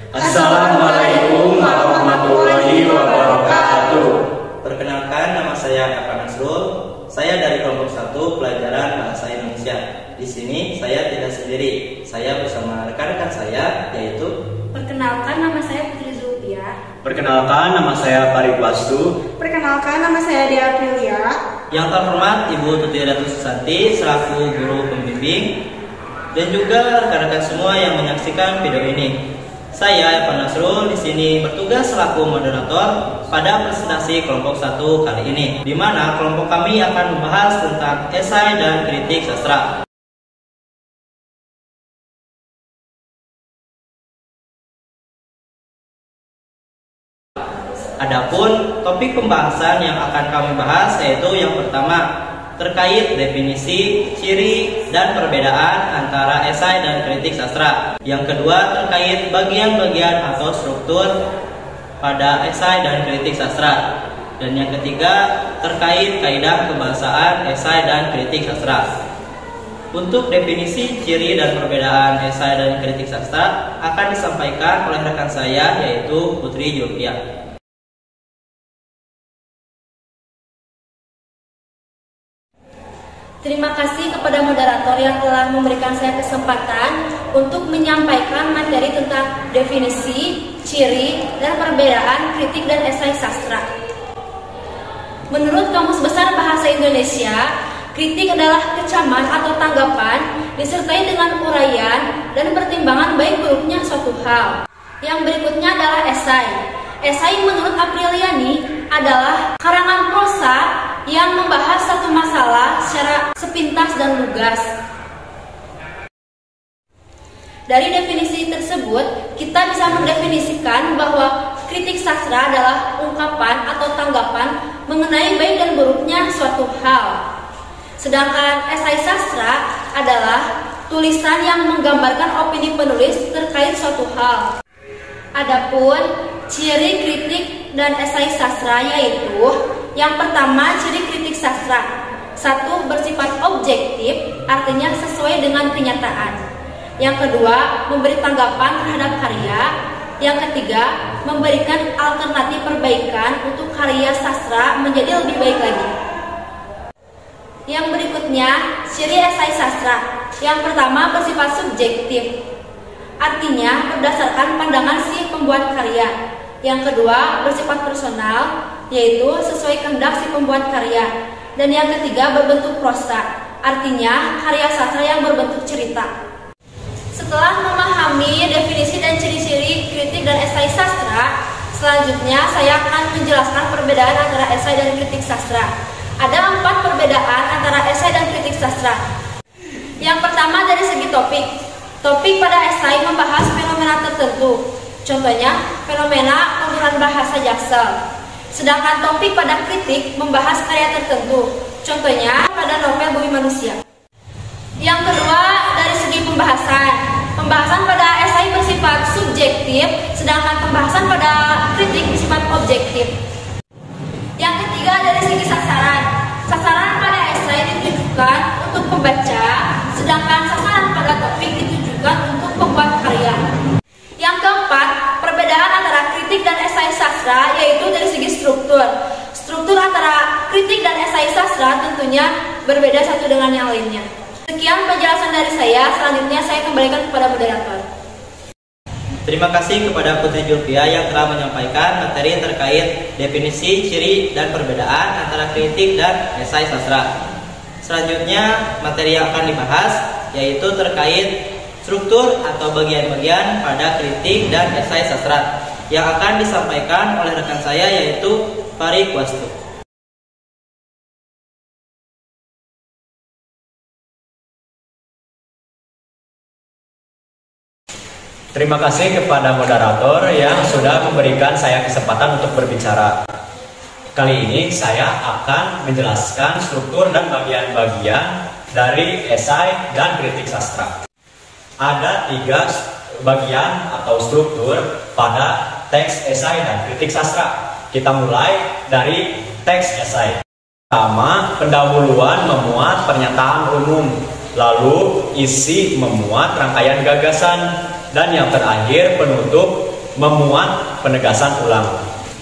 Assalamualaikum warahmatullahi wabarakatuh. Perkenalkan, nama saya Kakak Nasrul. Saya dari kelompok 1 pelajaran Bahasa Indonesia. Di sini saya tidak sendiri. Saya bersama rekan-rekan saya, yaitu perkenalkan, nama saya Putri Zulfia. Perkenalkan, nama saya Farid Wastu. Perkenalkan, nama saya Dia Aprilia. Yang terhormat Ibu Tuti Ratu Susanti selaku guru pembimbing, dan juga rekan-rekan semua yang menyaksikan video ini. Saya Evan Nasrul di sini bertugas selaku moderator pada presentasi kelompok 1 kali ini, di mana kelompok kami akan membahas tentang esai dan kritik sastra. Adapun topik pembahasan yang akan kami bahas yaitu yang pertama terkait definisi, ciri, dan perbedaan antara esai dan kritik sastra. Yang kedua terkait bagian-bagian atau struktur pada esai dan kritik sastra. Dan yang ketiga terkait kaidah kebahasaan esai dan kritik sastra. Untuk definisi, ciri, dan perbedaan esai dan kritik sastra akan disampaikan oleh rekan saya yaitu Putri Zulfia. Terima kasih kepada moderator yang telah memberikan saya kesempatan untuk menyampaikan materi tentang definisi, ciri, dan perbedaan kritik dan esai sastra. Menurut Kamus Besar Bahasa Indonesia, kritik adalah kecaman atau tanggapan disertai dengan uraian dan pertimbangan baik buruknya suatu hal. Yang berikutnya adalah esai. Esai menurut Apriliani adalah karangan prosa yang membahas satu masalah secara sepintas dan lugas. Dari definisi tersebut, kita bisa mendefinisikan bahwa kritik sastra adalah ungkapan atau tanggapan mengenai baik dan buruknya suatu hal. Sedangkan esai sastra adalah tulisan yang menggambarkan opini penulis terkait suatu hal. Adapun ciri kritik dan esai sastra yaitu yang pertama, ciri kritik sastra. 1. Bersifat objektif, artinya sesuai dengan kenyataan. Yang kedua, memberi tanggapan terhadap karya. Yang ketiga, memberikan alternatif perbaikan untuk karya sastra menjadi lebih baik lagi. Yang berikutnya, ciri esai sastra. Yang pertama, bersifat subjektif, artinya berdasarkan pandangan si pembuat karya. Yang kedua, bersifat personal, yaitu sesuai kehendak si pembuat karya. Dan yang ketiga, berbentuk prosa, artinya karya sastra yang berbentuk cerita. Setelah memahami definisi dan ciri-ciri kritik dan esai sastra, selanjutnya saya akan menjelaskan perbedaan antara esai dan kritik sastra. Ada 4 perbedaan antara esai dan kritik sastra. Yang pertama, dari segi topik. Topik pada esai membahas fenomena tertentu. Contohnya, fenomena penggunaan bahasa Jaksel. Sedangkan topik pada kritik membahas karya tertentu. Contohnya, pada novel Bumi Manusia. Yang kedua, dari segi pembahasan. Pembahasan pada esai bersifat subjektif, sedangkan pembahasan pada kritik bersifat objektif. Yang ketiga, dari segi sasaran. Sasaran pada esai ditujukan untuk pembaca, sedangkan sasaran pada topik ditujukan untuk pembuat karya. Yang keempat, perbedaan antara kritik dan esai sastra yaitu dari segi struktur. Struktur antara kritik dan esai sastra tentunya berbeda satu dengan yang lainnya. Sekian penjelasan dari saya, selanjutnya saya kembalikan kepada moderator. Terima kasih kepada Putri Zulfia yang telah menyampaikan materi terkait definisi, ciri, dan perbedaan antara kritik dan esai sastra. Selanjutnya, materi yang akan dibahas yaitu terkait struktur atau bagian-bagian pada kritik dan esai sastra yang akan disampaikan oleh rekan saya yaitu Farid Wastu. Terima kasih kepada moderator yang sudah memberikan saya kesempatan untuk berbicara. Kali ini saya akan menjelaskan struktur dan bagian-bagian dari esai dan kritik sastra. Ada 3 bagian atau struktur pada teks esai dan kritik sastra. Kita mulai dari teks esai. Pertama, pendahuluan memuat pernyataan umum, lalu isi memuat rangkaian gagasan, dan yang terakhir penutup memuat penegasan ulang.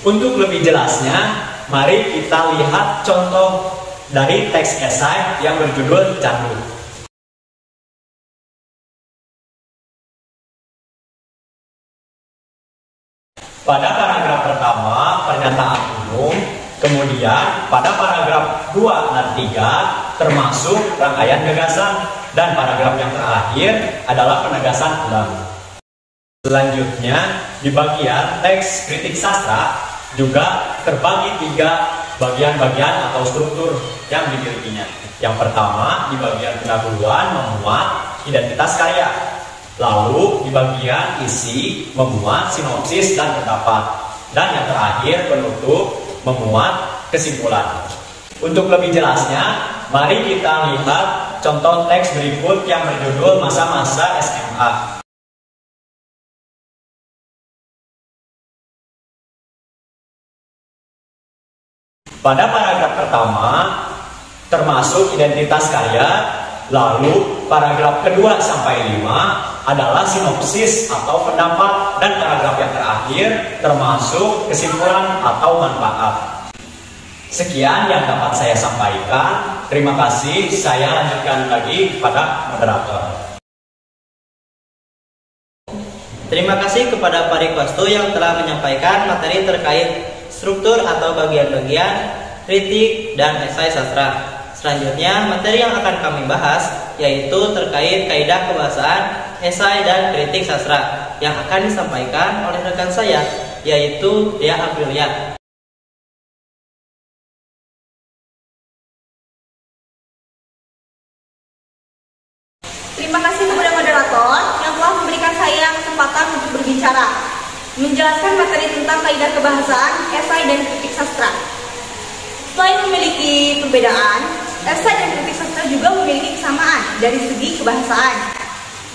Untuk lebih jelasnya, mari kita lihat contoh dari teks esai yang berjudul Candu. Pada paragraf pertama, pernyataan umum, kemudian pada paragraf 2 dan 3 termasuk rangkaian gagasan, dan paragraf yang terakhir adalah penegasan ulang. Selanjutnya, di bagian teks kritik sastra juga terbagi 3 bagian-bagian atau struktur yang dimilikinya. Yang pertama, di bagian pendahuluan memuat identitas karya. Lalu di bagian isi memuat sinopsis dan pendapat. Dan yang terakhir penutup memuat kesimpulan. Untuk lebih jelasnya, mari kita lihat contoh teks berikut yang berjudul Masa-masa SMA. Pada paragraf pertama termasuk identitas karya, lalu paragraf kedua sampai 5 adalah sinopsis atau pendapat, dan paragraf yang terakhir termasuk kesimpulan atau manfaat. Sekian yang dapat saya sampaikan. Terima kasih. Saya lanjutkan lagi kepada moderator. Terima kasih kepada Pak Rikwastu yang telah menyampaikan materi terkait struktur atau bagian-bagian kritik dan esai sastra. Selanjutnya, materi yang akan kami bahas yaitu terkait kaidah kebahasaan, esai dan kritik sastra yang akan disampaikan oleh rekan saya, yaitu Dea Aprilia. Terima kasih kepada moderator yang telah memberikan saya kesempatan untuk berbicara, menjelaskan materi tentang kaidah kebahasaan, esai dan kritik sastra. Selain memiliki perbedaan, esai dan kritik sastra juga memiliki kesamaan dari segi kebahasaan.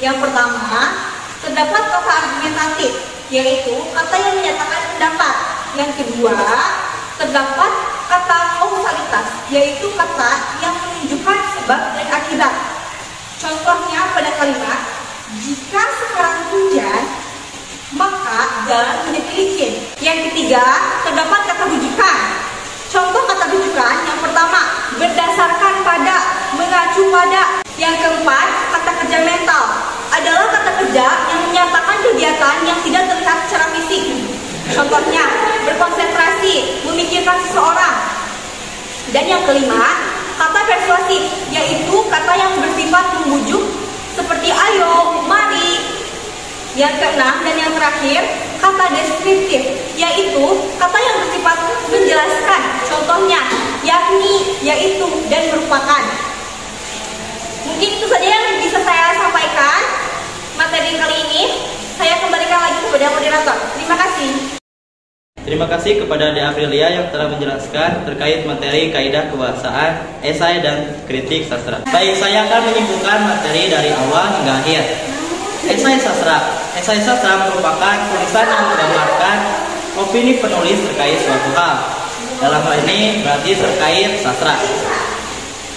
Yang pertama, terdapat kata argumentatif, yaitu kata yang menyatakan pendapat. Yang kedua, terdapat kata kausalitas, yaitu kata yang menunjukkan sebab dan akibat. Contohnya pada kalimat, jika sekarang hujan, maka jalan menjadi licin. Yang ketiga, terdapat kata rujukan. Contoh kata rujukan yang pertama, berdasarkan pada, mengacu pada. Yang keempat, kata kerja mental adalah kata kerja yang menyatakan kegiatan yang tidak terlihat secara fisik. Contohnya, berkonsentrasi, memikirkan seseorang. Dan yang kelima, kata persuasif, yaitu kata yang bersifat membujuk seperti ayo, mari. Yang keenam dan yang terakhir, kata deskriptif, yaitu kata yang bersifat menjelaskan. Contohnya, yakni, yaitu, dan merupakan. Mungkin itu saja yang bisa saya sampaikan materi kali ini. Saya kembalikan lagi kepada moderator. Terima kasih. Terima kasih kepada Dea Aprilia yang telah menjelaskan terkait materi kaidah kebahasaan, esai dan kritik sastra. Baik, saya akan menyimpulkan materi dari awal hingga akhir. Esai sastra. Esai sastra merupakan tulisan yang menggambarkan opini penulis terkait suatu hal. Dalam hal ini berarti terkait sastra.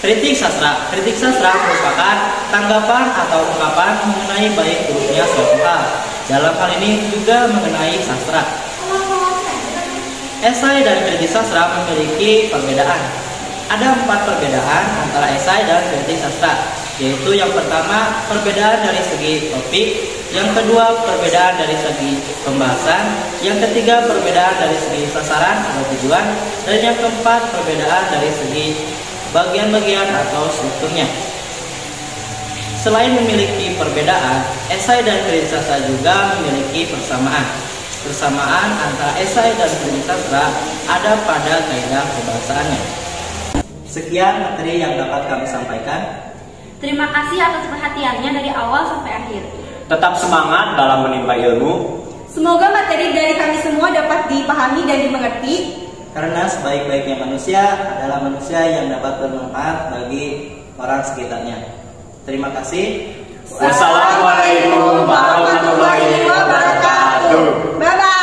Kritik sastra. Kritik sastra merupakan tanggapan atau ungkapan mengenai baik buruknya suatu hal. Dalam hal ini juga mengenai sastra. Esai dan kritik sastra memiliki perbedaan. Ada 4 perbedaan antara esai dan kritik sastra, yaitu yang pertama perbedaan dari segi topik, yang kedua perbedaan dari segi pembahasan, yang ketiga perbedaan dari segi sasaran atau tujuan, dan yang keempat perbedaan dari segi bagian-bagian atau strukturnya. Selain memiliki perbedaan, esai dan kritik sastra juga memiliki persamaan. Persamaan antara esai dan kritik sastra ada pada kaidah pembahasannya. Sekian materi yang dapat kami sampaikan. Terima kasih atas perhatiannya dari awal sampai akhir. Tetap semangat dalam menimba ilmu. Semoga materi dari kami semua dapat dipahami dan dimengerti. Karena sebaik-baiknya manusia adalah manusia yang dapat bermanfaat bagi orang sekitarnya. Terima kasih. Wassalamualaikum warahmatullahi wabarakatuh. Bye-bye.